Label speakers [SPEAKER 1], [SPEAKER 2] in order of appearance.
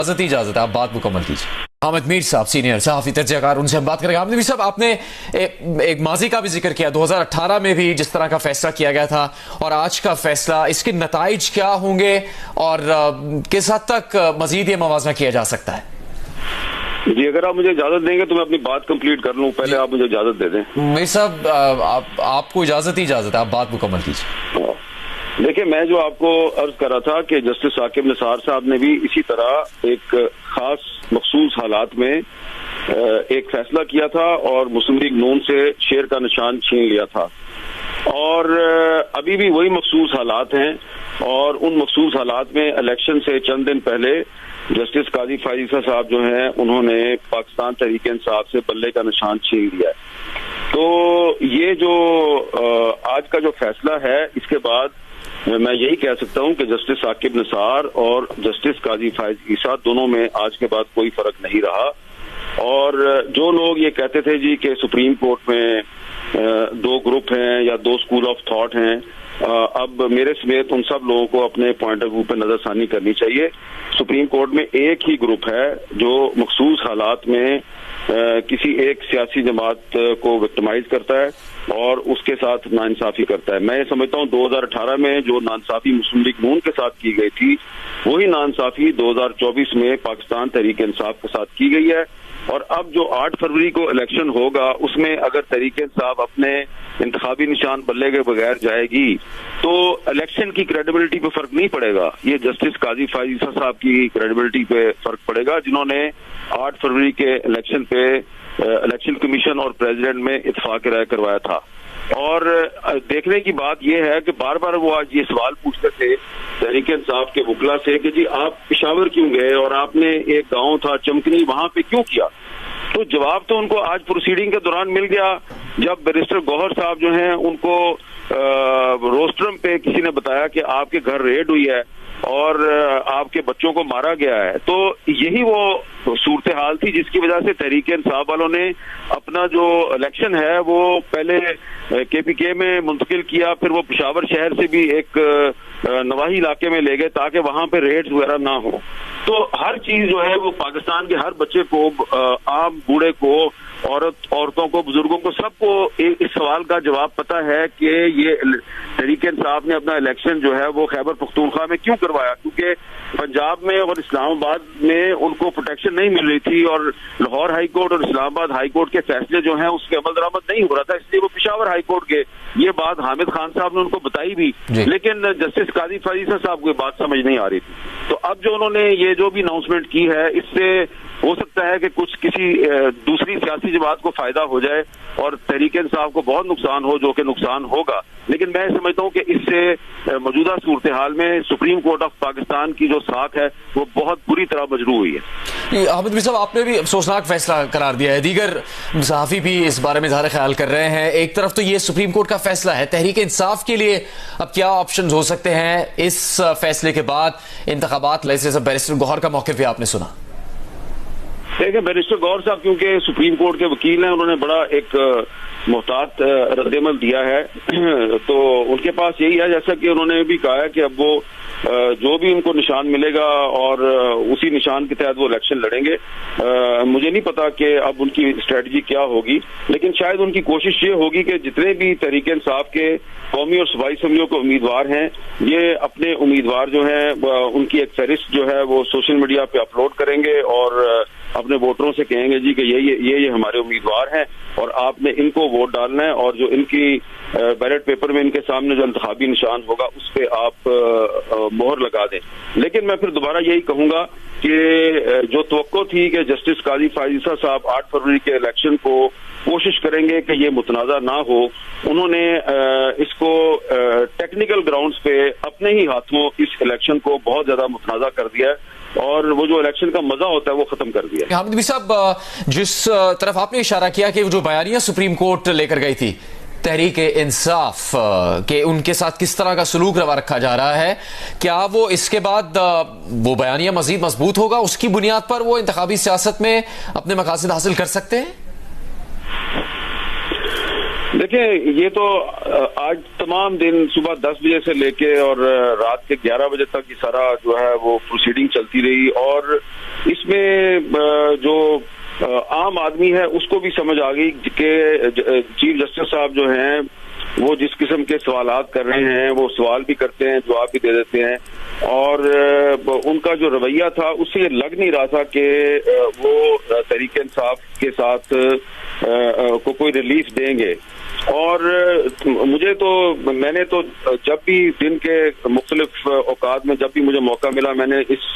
[SPEAKER 1] इजाजत है, आप बात मुकम्मल कीजिए। हामिद मीर साहब सीनियर सहाफी तजज़ियाकार, उनसे हम बात करेंगे। हामिद मीर साहब, आपने एक माजी का भी जिक्र किया, 2018 में भी जिस तरह का फैसला किया गया था और आज का फैसला, इसके नताइज क्या होंगे और किस हद तक मजीद ये मवाजना किया जा सकता है?
[SPEAKER 2] जी, अगर आप मुझे इजाजत देंगे तो मैं अपनी बात कंप्लीट कर लूं, पहले आप मुझे इजाजत दे दें।
[SPEAKER 1] मीर साहब, आपको इजाजत ही इजाजत है, आप बात मुकम्मल कीजिए।
[SPEAKER 2] देखिए, मैं जो आपको अर्ज कर रहा था कि जस्टिस साकिब निसार साहब ने भी इसी तरह एक खास मखसूस हालात में एक फैसला किया था और मुस्लिम लीग नून से शेर का निशान छीन लिया था, और अभी भी वही मखसूस हालात हैं। और उन मखसूस हालात में इलेक्शन से चंद दिन पहले जस्टिस काजी फायद ईसा साहब जो हैं, उन्होंने पाकिस्तान तहरीक इंसाफ से बल्ले का निशान छीन लिया है। तो ये जो आज का जो फैसला है, इसके बाद मैं यही कह सकता हूं कि जस्टिस साकिब निसार और जस्टिस काजी फायद ईसा दोनों में आज के बाद कोई फर्क नहीं रहा। और जो लोग ये कहते थे जी कि सुप्रीम कोर्ट में दो ग्रुप हैं या दो स्कूल ऑफ थॉट हैं, अब मेरे समेत उन सब लोगों को अपने पॉइंट ऑफ व्यू पे नजरसानी करनी चाहिए। सुप्रीम कोर्ट में एक ही ग्रुप है जो मखसूस हालात में किसी एक सियासी जमात को विक्टिमाइज करता है और उसके साथ नाइंसाफी करता है। मैं ये समझता हूँ 2018 में जो नाइंसाफी मुस्लिम लीग नून के साथ की गई थी, वही नाइंसाफी 2024 में पाकिस्तान तहरीक इंसाफ के साथ की गई है। और अब जो 8 फरवरी को इलेक्शन होगा, उसमें अगर तहरीक इंसाफ अपने इंतखाबी निशान बल्ले के बगैर जाएगी तो इलेक्शन की क्रेडिबिलिटी पे फर्क नहीं पड़ेगा, ये जस्टिस काजी फायद ईसा साहब की क्रेडिबिलिटी पे फर्क पड़ेगा, जिन्होंने 8 फरवरी के इलेक्शन पे इलेक्शन कमीशन और प्रेसिडेंट में इत्तेफाक राय करवाया था। और देखने की बात यह है कि बार बार वो आज ये सवाल पूछते थे तहरीक इंसाफ के वकला से कि जी आप पेशावर क्यों गए और आपने एक गांव था चमकनी, वहां पे क्यों किया? तो जवाब तो उनको आज प्रोसीडिंग के दौरान मिल गया, जब बैरिस्टर गौहर साहब जो हैं उनको रोस्ट्रम पे किसी ने बताया कि आपके घर रेड हुई है और आपके बच्चों को मारा गया है। तो यही वो सूरत हाल थी जिसकी वजह से तहरीक इंसाफ वालों ने अपना जो इलेक्शन है वो पहले KPK में मुंतकिल किया, फिर वो पेशावर शहर से भी एक नवाही इलाके में ले गए ताकि वहां पे रेड्स वगैरह ना हो। तो हर चीज जो है वो पाकिस्तान के हर बच्चे को, आम बूढ़े को, औरतों को, बुजुर्गों को, सबको इस सवाल का जवाब पता है कि ये तहरीक इंसाफ ने अपना इलेक्शन जो है वो खैबर पख्तूनख्वा में क्यों करवाया, क्योंकि पंजाब में और इस्लामाबाद में उनको प्रोटेक्शन नहीं मिल रही थी और लाहौर हाई कोर्ट और इस्लामाबाद हाई कोर्ट के फैसले जो हैं उसके अमल दरामद नहीं हो रहा था, इसलिए वो पेशावर हाई कोर्ट गए। ये बात हामिद खान साहब ने उनको बताई भी, लेकिन जस्टिस काजी फायद ईसा साहब को ये बात समझ नहीं आ रही थी। तो अब जो उन्होंने ये जो भी अनाउंसमेंट की है, इससे हो सकता है कि कुछ किसी दूसरी सियासी जमात को फायदा हो जाए और तहरीक इंसाफ को बहुत नुकसान हो, जो कि नुकसान होगा। लेकिन मैं समझता हूं कि इससे मौजूदा सूरत हाल में सुप्रीम कोर्ट ऑफ पाकिस्तान की जो साख है वो बहुत बुरी तरह मजरू हुई है।
[SPEAKER 1] हामिद मीर साहब, आपने भी अफसोसनाक फैसला करार दिया है, दीगर सहाफी भी इस बारे में इज़हार ख्याल कर रहे हैं। एक तरफ तो ये सुप्रीम कोर्ट का फैसला है, तहरीक इंसाफ के लिए अब क्या ऑप्शन हो सकते हैं इस फैसले के बाद? इंतखाबात, बैरिस्टर गौहर का मौक़िफ़ भी आपने सुना।
[SPEAKER 2] देखिए, बैरिस्टर गौहर साहब क्योंकि सुप्रीम कोर्ट के वकील हैं, उन्होंने बड़ा एक मोहतात रद्देमल दिया है। तो उनके पास यही है, जैसा कि उन्होंने भी कहा है कि अब वो जो भी उनको निशान मिलेगा और उसी निशान के तहत वो इलेक्शन लड़ेंगे। मुझे नहीं पता कि अब उनकी स्ट्रेटजी क्या होगी, लेकिन शायद उनकी कोशिश ये होगी कि जितने भी तहरीक इंसाफ के कौमी और सूबाई असम्बलियों के उम्मीदवार हैं, ये अपने उम्मीदवार जो हैं उनकी एक फहरिस्त जो है वो सोशल मीडिया पे अपलोड करेंगे और अपने वोटरों से कहेंगे जी कि ये हमारे उम्मीदवार हैं और आपने इनको वोट डालना है, और जो इनकी बैलेट पेपर में इनके सामने जो इंतखाबी निशान होगा उस पर आप मोहर लगा दें। लेकिन मैं फिर दोबारा यही कहूंगा कि जो तवक्को थी कि जस्टिस काजी फायद ईसा साहब 8 फरवरी के इलेक्शन को कोशिश करेंगे कि ये मुतनाज़ा ना हो, उन्होंने इसको टेक्निकल ग्राउंड्स पे अपने ही हाथों इस इलेक्शन को बहुत ज्यादा मुतनाज़ा कर दिया है और वो जो इलेक्शन का मजा होता है वो खत्म कर दिया।
[SPEAKER 1] हामिद मीर साहब, जिस तरफ आपने इशारा किया कि जो बयानिया सुप्रीम कोर्ट लेकर गई थी तहरीक इंसाफ के, उनके साथ किस तरह का सलूक रवा रखा जा रहा है, क्या वो इसके बाद वो बयानिया मजीद मजबूत होगा, उसकी बुनियाद पर वो इंतखाबी सियासत में अपने मकासद हासिल कर सकते हैं?
[SPEAKER 2] देखिए, ये तो आज तमाम दिन सुबह 10 बजे से लेके और रात के 11 बजे तक ये सारा जो है वो प्रोसीडिंग चलती रही, और इसमें जो आम आदमी है उसको भी समझ आ गई कि चीफ जस्टिस साहब जो हैं वो जिस किस्म के सवालात कर रहे हैं, वो सवाल भी करते हैं, जवाब भी दे देते हैं, और उनका जो रवैया था उससे ये लग नहीं रहा था कि वो तहरीक इंसाफ के साथ को कोई रिलीफ देंगे। और मैंने तो जब भी दिन के मुख्तलिफ औकात में जब भी मुझे मौका मिला, मैंने इस